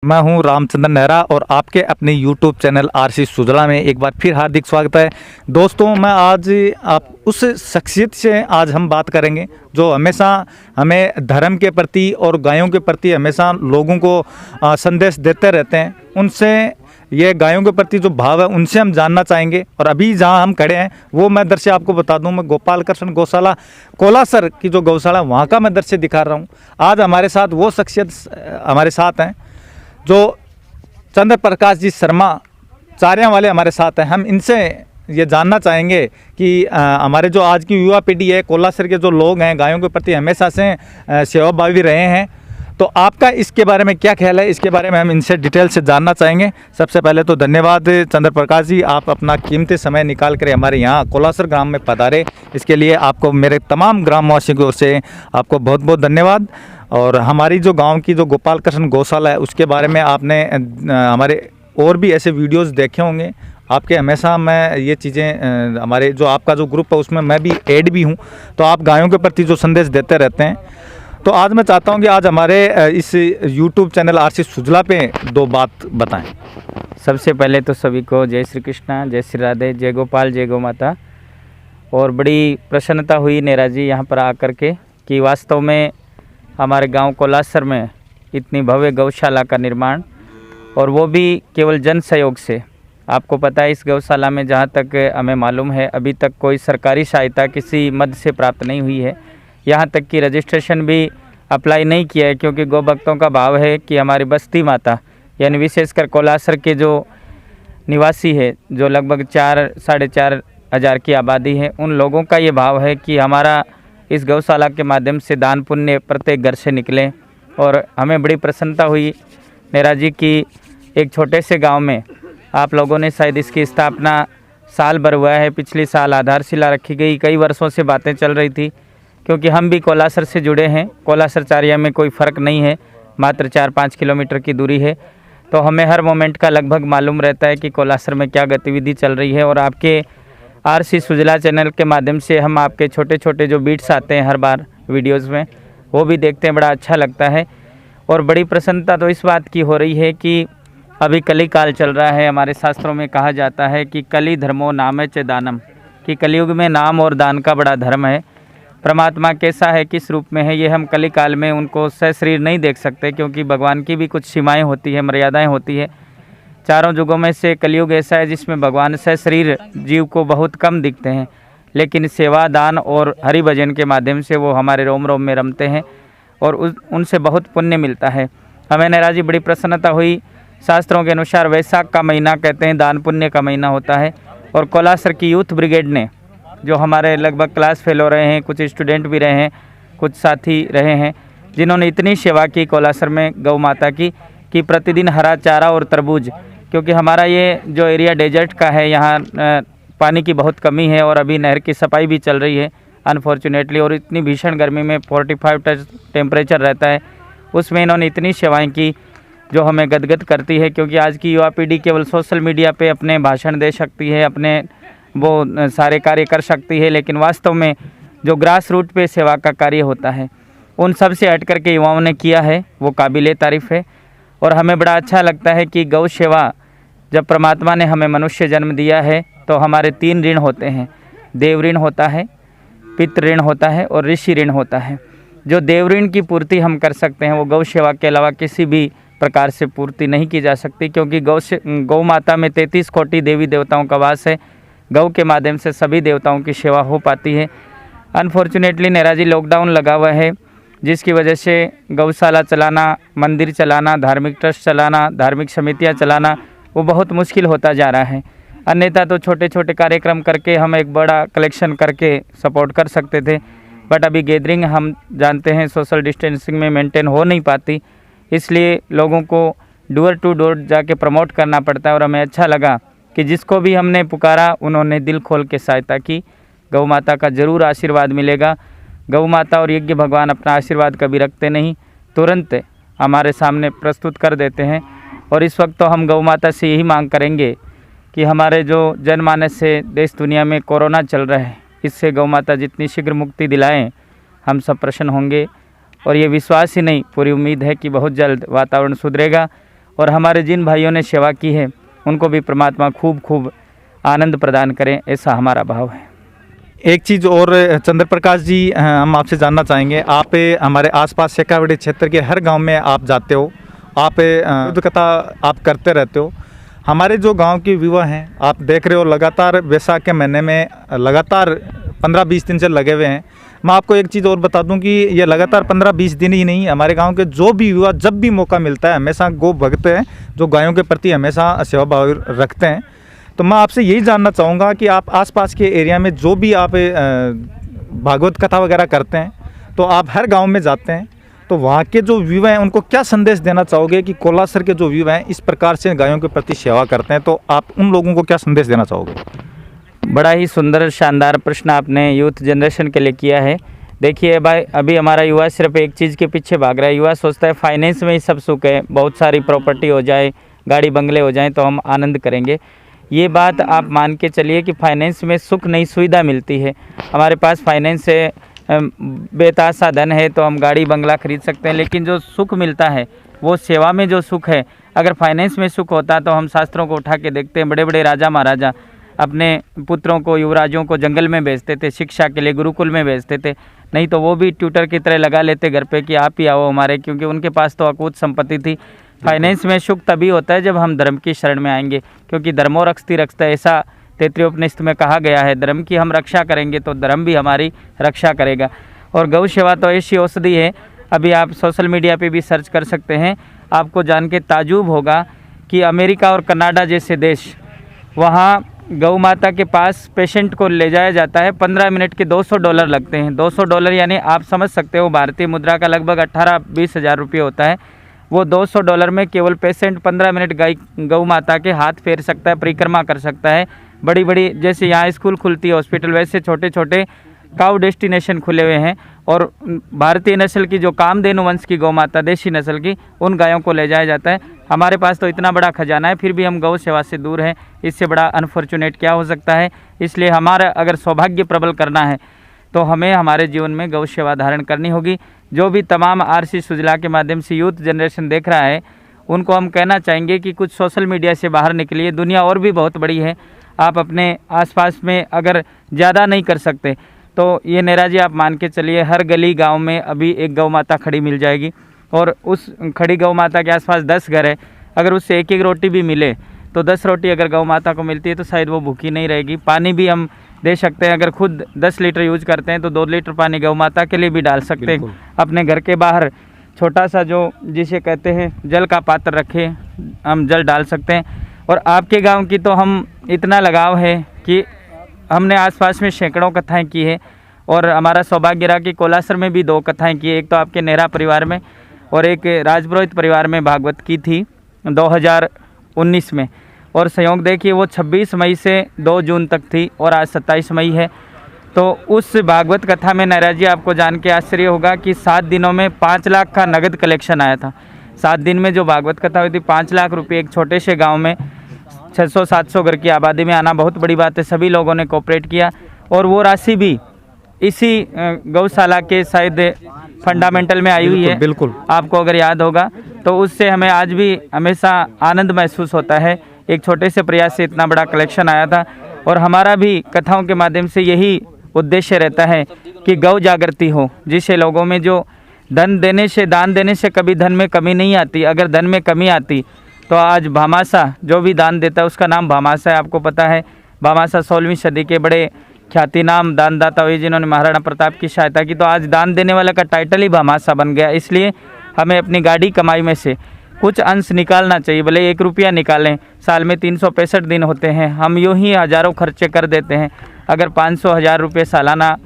मैं हूं रामचंद्र नेहरा और आपके अपने YouTube चैनल आरसी सुजला में एक बार फिर हार्दिक स्वागत है। दोस्तों, मैं आज आप उस शख्सियत से आज हम बात करेंगे जो हमेशा हमें धर्म के प्रति और गायों के प्रति हमेशा लोगों को संदेश देते रहते हैं। उनसे ये गायों के प्रति जो भाव है उनसे हम जानना चाहेंगे। और अभी जहां हम खड़े हैं वो मैं दृश्य आपको बता दूं, मैं गोपाल कृष्ण गौशाला कोलासर की जो गौशाला वहाँ का मैं दृश्य दिखा रहा हूँ। आज हमारे साथ वो शख्सियत हमारे साथ हैं जो चंद्र प्रकाश जी शर्मा चारियां वाले हमारे साथ हैं। हम इनसे ये जानना चाहेंगे कि हमारे जो आज की युवा पीढ़ी है, कोलासर के जो लोग हैं गायों के प्रति हमेशा से सेवाभावी रहे हैं, तो आपका इसके बारे में क्या ख्याल है, इसके बारे में हम इनसे डिटेल से जानना चाहेंगे। सबसे पहले तो धन्यवाद चंद्र प्रकाश जी, आप अपना कीमती समय निकाल कर हमारे यहाँ कोलासर ग्राम में पधारे। इसके लिए आपको मेरे तमाम ग्रामवासियों से आपको बहुत बहुत धन्यवाद। और हमारी जो गांव की जो गोपाल कृष्ण गौशाला है उसके बारे में आपने हमारे और भी ऐसे वीडियोस देखे होंगे। आपके हमेशा मैं ये चीज़ें हमारे जो आपका जो ग्रुप है उसमें मैं भी ऐड भी हूँ, तो आप गायों के प्रति जो संदेश देते रहते हैं। तो आज मैं चाहता हूँ कि आज हमारे इस YouTube चैनल आरसी सुजला पे दो बात बताएं। सबसे पहले तो सभी को जय श्री कृष्णा, जय श्री राधे, जय गोपाल, जय गौ माता। और बड़ी प्रसन्नता हुई नेहरा जी यहाँ पर आकर के कि वास्तव में हमारे गांव कोलासर में इतनी भव्य गौशाला का निर्माण, और वो भी केवल जन सहयोग से। आपको पता है इस गौशाला में जहाँ तक हमें मालूम है अभी तक कोई सरकारी सहायता किसी मद से प्राप्त नहीं हुई है। यहाँ तक कि रजिस्ट्रेशन भी अप्लाई नहीं किया है, क्योंकि गौ भक्तों का भाव है कि हमारी बस्ती माता यानी विशेषकर कोलासर के जो निवासी है, जो लगभग 4-4.5 हज़ार की आबादी है, उन लोगों का ये भाव है कि हमारा इस गौशाला के माध्यम से दान पुण्य प्रत्येक घर से निकले। और हमें बड़ी प्रसन्नता हुई नेहरा जी की एक छोटे से गांव में आप लोगों ने शायद इसकी स्थापना साल भर हुआ है, पिछले साल आधारशिला रखी गई। कई वर्षों से बातें चल रही थी, क्योंकि हम भी कोलासर से जुड़े हैं। कोलासर चारिया में कोई फ़र्क नहीं है, मात्र 4-5 किलोमीटर की दूरी है। तो हमें हर मोमेंट का लगभग मालूम रहता है कि कोलासर में क्या गतिविधि चल रही है। और आपके आरसी सुजला चैनल के माध्यम से हम आपके छोटे छोटे जो बीट्स आते हैं हर बार वीडियोस में, वो भी देखते हैं, बड़ा अच्छा लगता है। और बड़ी प्रसन्नता तो इस बात की हो रही है कि अभी कली काल चल रहा है। हमारे शास्त्रों में कहा जाता है कि कली धर्मो नामे च दानम, कि कलयुग में नाम और दान का बड़ा धर्म है। परमात्मा कैसा है, किस रूप में है, ये हम कली काल में उनको सशरीर नहीं देख सकते, क्योंकि भगवान की भी कुछ सीमाएँ होती है, मर्यादाएँ होती है। चारों युगों में से कलयुग ऐसा है जिसमें भगवान सशरीर जीव को बहुत कम दिखते हैं, लेकिन सेवा दान और हरि भजन के माध्यम से वो हमारे रोम रोम में रमते हैं और उनसे बहुत पुण्य मिलता है। हमें नेहरा जी बड़ी प्रसन्नता हुई। शास्त्रों के अनुसार वैशाख का महीना कहते हैं दान पुण्य का महीना होता है। और कोलासर की यूथ ब्रिगेड ने, जो हमारे लगभग क्लास फेल हो रहे हैं, कुछ स्टूडेंट भी रहे हैं, कुछ साथी रहे हैं, जिन्होंने इतनी सेवा की कोलासर में गौ माता की कि प्रतिदिन हरा चारा और तरबूज, क्योंकि हमारा ये जो एरिया डेजर्ट का है, यहाँ पानी की बहुत कमी है और अभी नहर की सफाई भी चल रही है अनफॉर्चुनेटली। और इतनी भीषण गर्मी में 45 टेम्परेचर रहता है, उसमें इन्होंने इतनी सेवाएं की जो हमें गदगद करती है। क्योंकि आज की युवा पीढ़ी केवल सोशल मीडिया पे अपने भाषण दे सकती है, अपने वो सारे कार्य कर सकती है, लेकिन वास्तव में जो ग्रास रूट पे सेवा का कार्य होता है उन सब से हट करके युवाओं ने किया है, वो काबिले तारीफ़ है। और हमें बड़ा अच्छा लगता है कि गौ सेवा, जब परमात्मा ने हमें मनुष्य जन्म दिया है तो हमारे 3 ऋण होते हैं। देव ऋण होता है, पितृ ऋण होता है और ऋषि ऋण होता है। जो देव ऋण की पूर्ति हम कर सकते हैं वो गौ सेवा के अलावा किसी भी प्रकार से पूर्ति नहीं की जा सकती, क्योंकि गौ माता में 33 कोटि देवी देवताओं का वास है। गौ के माध्यम से सभी देवताओं की सेवा हो पाती है। अनफॉर्चुनेटली नेहरा जी लॉकडाउन लगा हुआ है, जिसकी वजह से गौशाला चलाना, मंदिर चलाना, धार्मिक ट्रस्ट चलाना, धार्मिक समितियां चलाना वो बहुत मुश्किल होता जा रहा है। अन्यथा तो छोटे छोटे कार्यक्रम करके हम एक बड़ा कलेक्शन करके सपोर्ट कर सकते थे, बट अभी गैदरिंग हम जानते हैं सोशल डिस्टेंसिंग में मेंटेन हो नहीं पाती, इसलिए लोगों को डोर टू डोर जाके प्रमोट करना पड़ता है। और हमें अच्छा लगा कि जिसको भी हमने पुकारा उन्होंने दिल खोल के सहायता की। गौ माता का ज़रूर आशीर्वाद मिलेगा। गौ माता और यज्ञ भगवान अपना आशीर्वाद कभी रखते नहीं, तुरंत हमारे सामने प्रस्तुत कर देते हैं। और इस वक्त तो हम गौ माता से यही मांग करेंगे कि हमारे जो जनमानस से देश दुनिया में कोरोना चल रहा है, इससे गौ माता जितनी शीघ्र मुक्ति दिलाएं, हम सब प्रसन्न होंगे। और ये विश्वास ही नहीं, पूरी उम्मीद है कि बहुत जल्द वातावरण सुधरेगा और हमारे जिन भाइयों ने सेवा की है उनको भी परमात्मा खूब खूब आनंद प्रदान करें, ऐसा हमारा भाव है। एक चीज़ और चंद्र प्रकाश जी, हम आपसे जानना चाहेंगे, आप हमारे आसपास शेखावाटी क्षेत्र के हर गांव में आप जाते हो, आप युद्ध कथा आप करते रहते हो। हमारे जो गांव के युवा हैं, आप देख रहे हो लगातार वैशाख के महीने में लगातार 15-20 दिन से लगे हुए हैं। मैं आपको एक चीज़ और बता दूं कि ये लगातार 15-20 दिन ही नहीं, हमारे गांव के जो भी युवा जब भी मौका मिलता है हमेशा गौ भक्त हैं, जो गायों के प्रति हमेशा सेवा भाव रखते हैं। तो मैं आपसे यही जानना चाहूँगा कि आप आसपास के एरिया में जो भी आप भागवत कथा वगैरह करते हैं, तो आप हर गांव में जाते हैं, तो वहाँ के जो युवा हैं उनको क्या संदेश देना चाहोगे कि कोलासर के जो युवा हैं इस प्रकार से गायों के प्रति सेवा करते हैं, तो आप उन लोगों को क्या संदेश देना चाहोगे? बड़ा ही सुंदर शानदार प्रश्न आपने यूथ जनरेशन के लिए किया है। देखिए भाई, अभी हमारा युवा सिर्फ एक चीज़ के पीछे भाग रहा है। युवा सोचता है फाइनेंस में ही सब सुख है, बहुत सारी प्रॉपर्टी हो जाए, गाड़ी बंगले हो जाए तो हम आनंद करेंगे। ये बात आप मान के चलिए कि फाइनेंस में सुख नहीं, सुविधा मिलती है। हमारे पास फाइनेंस से बेतासा धन है तो हम गाड़ी बंगला खरीद सकते हैं, लेकिन जो सुख मिलता है वो सेवा में जो सुख है। अगर फाइनेंस में सुख होता तो हम शास्त्रों को उठा के देखते हैं, बड़े बड़े राजा महाराजा अपने पुत्रों को, युवराजों को जंगल में भेजते थे, शिक्षा के लिए गुरुकुल में भेजते थे। नहीं तो वो भी ट्यूटर की तरह लगा लेते घर पे कि आप ही आओ हमारे, क्योंकि उनके पास तो अकूत संपत्ति थी। फाइनेंस में सुख तभी होता है जब हम धर्म की शरण में आएंगे, क्योंकि धर्मो रक्षति रक्षता, ऐसा तैत्तिरीयोपनिषद में कहा गया है। धर्म की हम रक्षा करेंगे तो धर्म भी हमारी रक्षा करेगा। और गौ सेवा तो ऐसी औषधि है, अभी आप सोशल मीडिया पे भी सर्च कर सकते हैं, आपको जान के ताजुब होगा कि अमेरिका और कनाडा जैसे देश, वहाँ गौ माता के पास पेशेंट को ले जाया जाता है, 15 मिनट के $200 लगते हैं। $200 यानी आप समझ सकते हो भारतीय मुद्रा का लगभग 18-20 हज़ार रुपये होता है। वो $200 में केवल पेशेंट 15 मिनट गौ माता के हाथ फेर सकता है, परिक्रमा कर सकता है। बड़ी बड़ी जैसे यहाँ स्कूल खुलती है, हॉस्पिटल, वैसे छोटे छोटे काउ डेस्टिनेशन खुले हुए हैं। और भारतीय नस्ल की जो कामधेनु वंश की गौ माता, देशी नस्ल की, उन गायों को ले जाया जाता है। हमारे पास तो इतना बड़ा खजाना है, फिर भी हम गौ सेवा से दूर हैं। इससे बड़ा अनफॉर्चुनेट क्या हो सकता है। इसलिए हमारा अगर सौभाग्य प्रबल करना है तो हमें हमारे जीवन में गौ सेवा धारण करनी होगी। जो भी तमाम आरसी सुजला के माध्यम से यूथ जनरेशन देख रहा है, उनको हम कहना चाहेंगे कि कुछ सोशल मीडिया से बाहर निकलिए। दुनिया और भी बहुत बड़ी है। आप अपने आसपास में अगर ज़्यादा नहीं कर सकते तो ये नेरा जी आप मान के चलिए, हर गली गांव में अभी एक गौ माता खड़ी मिल जाएगी। और उस खड़ी गौ माता के आसपास 10 घर है, अगर उससे एक एक रोटी भी मिले तो 10 रोटी अगर गौ माता को मिलती है तो शायद वो भूखी नहीं रहेगी। पानी भी हम दे सकते हैं, अगर खुद 10 लीटर यूज करते हैं तो 2 लीटर पानी गौ माता के लिए भी डाल सकते हैं। अपने घर के बाहर छोटा सा जो जिसे कहते हैं जल का पात्र रखे, हम जल डाल सकते हैं। और आपके गांव की तो हम इतना लगाव है कि हमने आसपास में सैकड़ों कथाएं की है। और हमारा सौभाग्य रहा कि कोलासर में भी 2 कथाएं की, एक तो आपके नेहरा परिवार में और एक राजपुरोहित परिवार में भागवत की थी 2019 में। और संयोग देखिए वो 26 मई से 2 जून तक थी और आज 27 मई है। तो उस भागवत कथा में नाराज जी आपको जान के आश्चर्य होगा कि 7 दिनों में 5 लाख का नगद कलेक्शन आया था। 7 दिन में जो भागवत कथा हुई थी, 5 लाख रुपये एक छोटे से गांव में 600-700 घर की आबादी में आना बहुत बड़ी बात है। सभी लोगों ने कोऑपरेट किया और वो राशि भी इसी गौशाला के शायद फंडामेंटल में आई हुई है। बिल्कुल आपको अगर याद होगा तो उससे हमें आज भी हमेशा आनंद महसूस होता है। एक छोटे से प्रयास से इतना बड़ा कलेक्शन आया था। और हमारा भी कथाओं के माध्यम से यही उद्देश्य रहता है कि गौ जागृति हो, जिससे लोगों में जो धन देने से, दान देने से कभी धन में कमी नहीं आती। अगर धन में कमी आती तो आज भामाशा जो भी दान देता है उसका नाम भामाशा है। आपको पता है भामाशा 16वीं सदी के बड़े ख्याति नाम दानदाता हुए जिन्होंने महाराणा प्रताप की सहायता की। तो आज दान देने वाले का टाइटल ही भामाशा बन गया। इसलिए हमें अपनी गाड़ी कमाई में से कुछ अंश निकालना चाहिए। भले 1 रुपया निकालें, साल में 365 दिन होते हैं, हम यूँ ही हज़ारों खर्चे कर देते हैं। अगर 500-1000 रुपये सालाना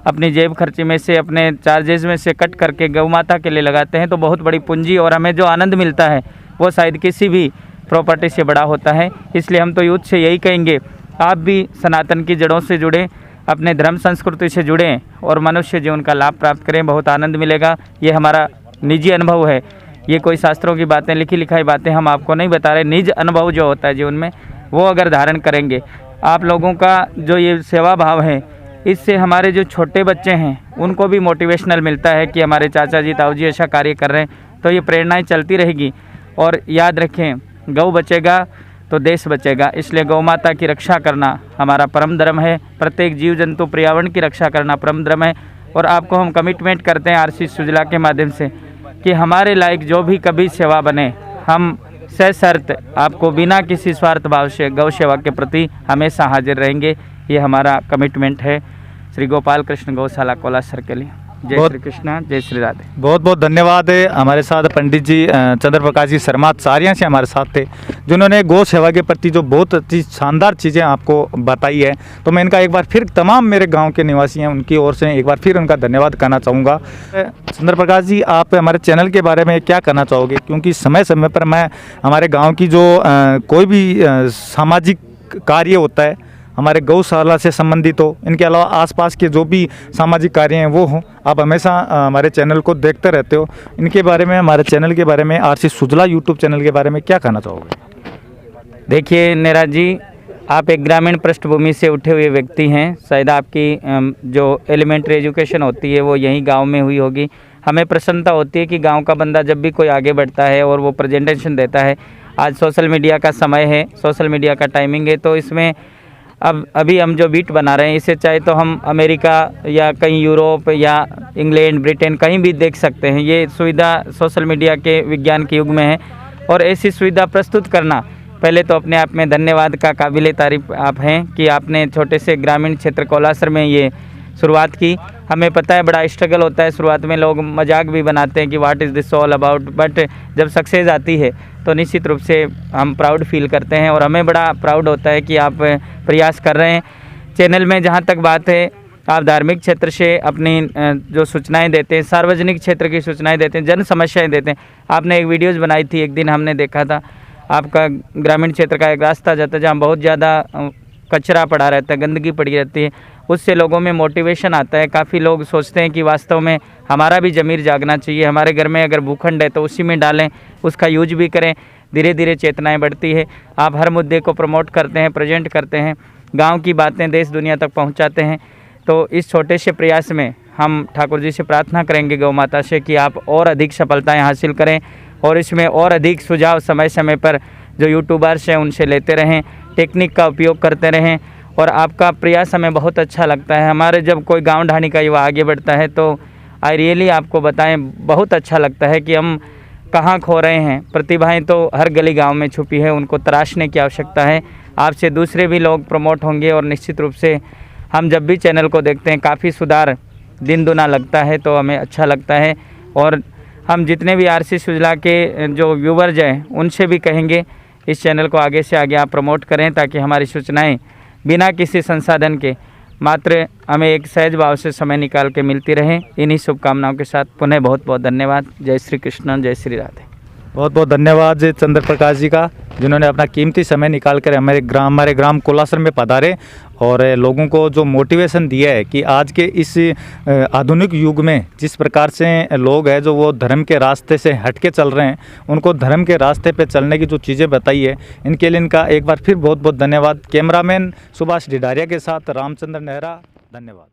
अपनी जेब खर्चे में से, अपने चार्जेस में से कट करके गौ माता के लिए लगाते हैं तो बहुत बड़ी पूंजी और हमें जो आनंद मिलता है वो शायद किसी भी प्रॉपर्टी से बड़ा होता है। इसलिए हम तो यूथ से यही कहेंगे, आप भी सनातन की जड़ों से जुड़ें, अपने धर्म संस्कृति से जुड़ें और मनुष्य जीवन का लाभ प्राप्त करें। बहुत आनंद मिलेगा। ये हमारा निजी अनुभव है। ये कोई शास्त्रों की बातें, लिखी लिखाई बातें हम आपको नहीं बता रहे। निज अनुभव जो होता है जीवन में, वो अगर धारण करेंगे, आप लोगों का जो ये सेवा भाव है, इससे हमारे जो छोटे बच्चे हैं उनको भी मोटिवेशनल मिलता है कि हमारे चाचा जी, ताऊ जी ऐसा कार्य कर रहे हैं। तो ये प्रेरणाएं चलती रहेगी। और याद रखें, गौ बचेगा तो देश बचेगा, इसलिए गौ माता की रक्षा करना हमारा परम धर्म है। प्रत्येक जीव जंतु पर्यावरण की रक्षा करना परम धर्म है। और आपको हम कमिटमेंट करते हैं आरसी सुजला के माध्यम से कि हमारे लायक जो भी कभी सेवा बने, हम सशर्त आपको बिना किसी स्वार्थ भाव से गौ सेवा के प्रति हमेशा हाजिर रहेंगे। ये हमारा कमिटमेंट है श्री गोपाल कृष्ण गौशाला कोलासर के लिए। जय श्री कृष्णा, जय श्री राधे। बहुत बहुत धन्यवाद है। हमारे साथ पंडित जी चंद्र प्रकाश जी शर्मा सारिया से हमारे साथ थे, जिन्होंने गौ सेवा के प्रति जो बहुत अच्छी शानदार चीज़ें आपको बताई है। तो मैं इनका एक बार फिर तमाम मेरे गांव के निवासी हैं उनकी ओर से एक बार फिर उनका धन्यवाद करना चाहूँगा। चंद्र प्रकाश जी, आप हमारे चैनल के बारे में क्या कहना चाहोगे? क्योंकि समय समय पर मैं हमारे गाँव की जो कोई भी सामाजिक कार्य होता है हमारे गौशाला से संबंधित हो, इनके अलावा आसपास के जो भी सामाजिक कार्य हैं वो हों, आप हमेशा हमारे चैनल को देखते रहते हो। इनके बारे में, हमारे चैनल के बारे में, आरसी सुजला यूट्यूब चैनल के बारे में क्या कहना चाहोगे? देखिए नीरज जी, आप एक ग्रामीण पृष्ठभूमि से उठे हुए व्यक्ति हैं। शायद आपकी जो एलिमेंट्री एजुकेशन होती है वो यहीं गाँव में हुई होगी। हमें प्रसन्नता होती है कि गाँव का बंदा जब भी कोई आगे बढ़ता है और वो प्रेजेंटेशन देता है। आज सोशल मीडिया का समय है, सोशल मीडिया का टाइमिंग है, तो इसमें अभी हम जो बीट बना रहे हैं इसे चाहे तो हम अमेरिका या कहीं यूरोप या इंग्लैंड, ब्रिटेन कहीं भी देख सकते हैं। ये सुविधा सोशल मीडिया के विज्ञान के युग में है और ऐसी सुविधा प्रस्तुत करना पहले तो अपने आप में धन्यवाद का काबिल तारीफ आप हैं कि आपने छोटे से ग्रामीण क्षेत्र कोलासर में ये शुरुआत की। हमें पता है बड़ा स्ट्रगल होता है, शुरुआत में लोग मजाक भी बनाते हैं कि what is this all about, but जब सक्सेस आती है तो निश्चित रूप से हम प्राउड फील करते हैं और हमें बड़ा प्राउड होता है कि आप प्रयास कर रहे हैं। चैनल में जहाँ तक बात है, आप धार्मिक क्षेत्र से अपनी जो सूचनाएं देते हैं, सार्वजनिक क्षेत्र की सूचनाएं देते हैं, जन समस्याएं देते हैं। आपने एक वीडियोज़ बनाई थी, एक दिन हमने देखा था आपका ग्रामीण क्षेत्र का एक रास्ता जाता है जहाँ बहुत ज़्यादा कचरा पड़ा रहता है, गंदगी पड़ी रहती है। उससे लोगों में मोटिवेशन आता है। काफ़ी लोग सोचते हैं कि वास्तव में हमारा भी ज़मीर जागना चाहिए, हमारे घर में अगर भूखंड है तो उसी में डालें, उसका यूज भी करें। धीरे धीरे चेतनाएं बढ़ती है। आप हर मुद्दे को प्रमोट करते हैं, प्रेजेंट करते हैं, गांव की बातें देश दुनिया तक पहुंचाते हैं। तो इस छोटे से प्रयास में हम ठाकुर जी से प्रार्थना करेंगे गौ माता से कि आप और अधिक सफलताएँ हासिल करें और इसमें और अधिक सुझाव समय समय पर जो यूट्यूबर्स हैं उनसे लेते रहें, टेक्निक का उपयोग करते रहें। और आपका प्रयास हमें बहुत अच्छा लगता है। हमारे जब कोई गांव ढाणी का युवा आगे बढ़ता है तो आई रियली आपको बताएं बहुत अच्छा लगता है कि हम कहाँ खो रहे हैं। प्रतिभाएं तो हर गली गांव में छुपी है, उनको तराशने की आवश्यकता है। आपसे दूसरे भी लोग प्रमोट होंगे और निश्चित रूप से हम जब भी चैनल को देखते हैं काफ़ी सुधार दिन दुना लगता है, तो हमें अच्छा लगता है। और हम जितने भी आरसी सुजला के जो व्यूवर्स हैं उनसे भी कहेंगे इस चैनल को आगे से आगे आप प्रमोट करें ताकि हमारी सूचनाएं बिना किसी संसाधन के मात्र हमें एक सहज भाव से समय निकाल के मिलती रहें। इन्हीं शुभकामनाओं के साथ पुनः बहुत बहुत धन्यवाद। जय श्री कृष्ण, जय श्री राधे। बहुत बहुत धन्यवाद चंद्र प्रकाश जी का, जिन्होंने अपना कीमती समय निकाल कर हमारे ग्राम कोलासर में पधारे और लोगों को जो मोटिवेशन दिया है कि आज के इस आधुनिक युग में जिस प्रकार से लोग हैं जो वो धर्म के रास्ते से हट के चल रहे हैं, उनको धर्म के रास्ते पे चलने की जो चीज़ें बताई है, इनके लिए इनका एक बार फिर बहुत बहुत धन्यवाद। कैमरामैन सुभाष ढिडारिया के साथ रामचंद्र नेहरा, धन्यवाद।